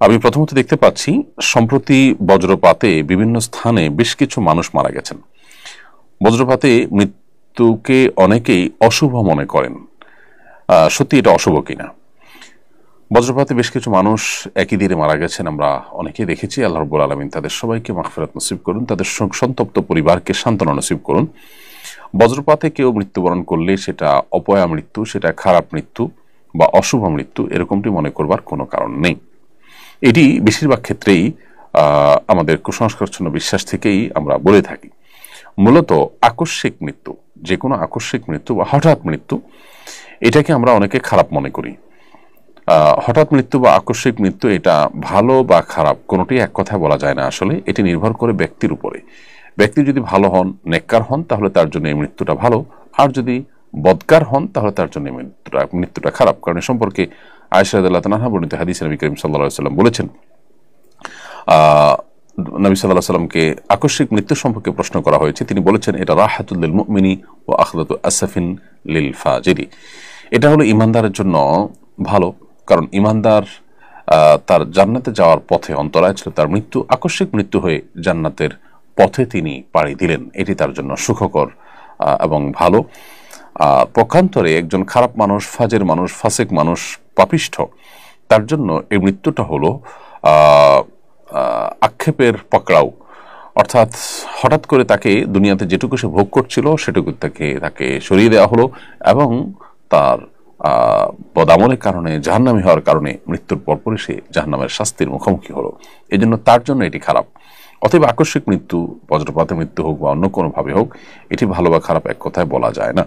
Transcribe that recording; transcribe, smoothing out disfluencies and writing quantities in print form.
আমি প্রথমত দেখতে পাচ্ছি সম্প্রতি বজ্রপাতে বিভিন্ন স্থানে বেশ কিছু মানুষ মারা গেছেন। বজ্রপাতে মৃত্যুকে অনেকেই অশুভ মনে করেন। সত্যি এটা অশুভ কিনা? বজ্রপাতে বেশ কিছু মানুষ একই দিনে মারা গেছেন, আমরা অনেকেই দেখেছি। আল্লাহ রাব্বুল আলামিন তাদের সবাইকে মাগফিরাত নসিব করুন, তাদের সন্তপ্ত পরিবারকে সান্ত্বনা নসিব করুন। বজ্রপাতে কেউ মৃত্যুবরণ করলে সেটা অপয়া মৃত্যু, সেটা খারাপ মৃত্যু বা অশুভ মৃত্যু এরকমটি মনে করবার কোনো কারণ নেই। এটি বেশিরভাগ ক্ষেত্রেই আমাদের কুসংস্কারচ্ছন্ন বিশ্বাস থেকেই আমরা বলে থাকি। মূলত আকস্মিক মৃত্যু, যে কোনো আকস্মিক মৃত্যু বা হঠাৎ মৃত্যু, এটাকে আমরা অনেকে খারাপ মনে করি। হঠাৎ মৃত্যু বা আকস্মিক মৃত্যু এটা ভালো বা খারাপ কোনোটি এক কথায় বলা যায় না। আসলে এটি নির্ভর করে ব্যক্তির উপরে। ব্যক্তি যদি ভালো হন, নেককার হন, তাহলে তার জন্য এই মৃত্যুটা ভালো। আর যদি বদকার হন তাহলে তার জন্য মৃত্যুটা খারাপ। কারণ এ সম্পর্কে আয়েশা রাদিয়াল্লাহু তাআলা বর্ণিত হাদিসে নবী করিম সাল্লাল্লাহু আলাইহি ওয়াসাল্লাম বলেছেন, নবী সাল্লাল্লাহু আলাইহি ওয়াসাল্লামকে আকস্মিক মৃত্যু সম্পর্কে প্রশ্ন করা হয়েছে। তিনি বলেছেন, এটা রাহাতুল লিল মুমিনি ওয়া আখদাতু আসফিন লিল ফাজিরি। এটা হলো ইমানদারের জন্য ভালো, কারণ ইমানদার তার জান্নাতে যাওয়ার পথে অন্তরায় ছিল তার মৃত্যু। আকস্মিক মৃত্যু হয়ে জান্নাতের পথে তিনি পাড়ি দিলেন, এটি তার জন্য সুখকর এবং ভালো। পক্ষান্তরে একজন খারাপ মানুষ, ফাজের মানুষ, ফাসেক মানুষ, পাপিষ্ঠ, তার জন্য এই মৃত্যুটা হলো আক্ষেপের পাকড়াও। অর্থাৎ হঠাৎ করে তাকে দুনিয়াতে যেটুকু সে ভোগ করছিল সেটুকু তাকে সরিয়ে দেওয়া হলো এবং তার বদামলের কারণে, জাহান্নামী হওয়ার কারণে মৃত্যুর পরপরই সে জাহান্নামের শাস্তির মুখোমুখি হলো। এই জন্য তার জন্য এটি খারাপ। অতএব আকস্মিক মৃত্যু, বজ্রপাতে মৃত্যু হোক বা অন্য কোনোভাবে হোক, এটি ভালো বা খারাপ এক কথায় বলা যায় না।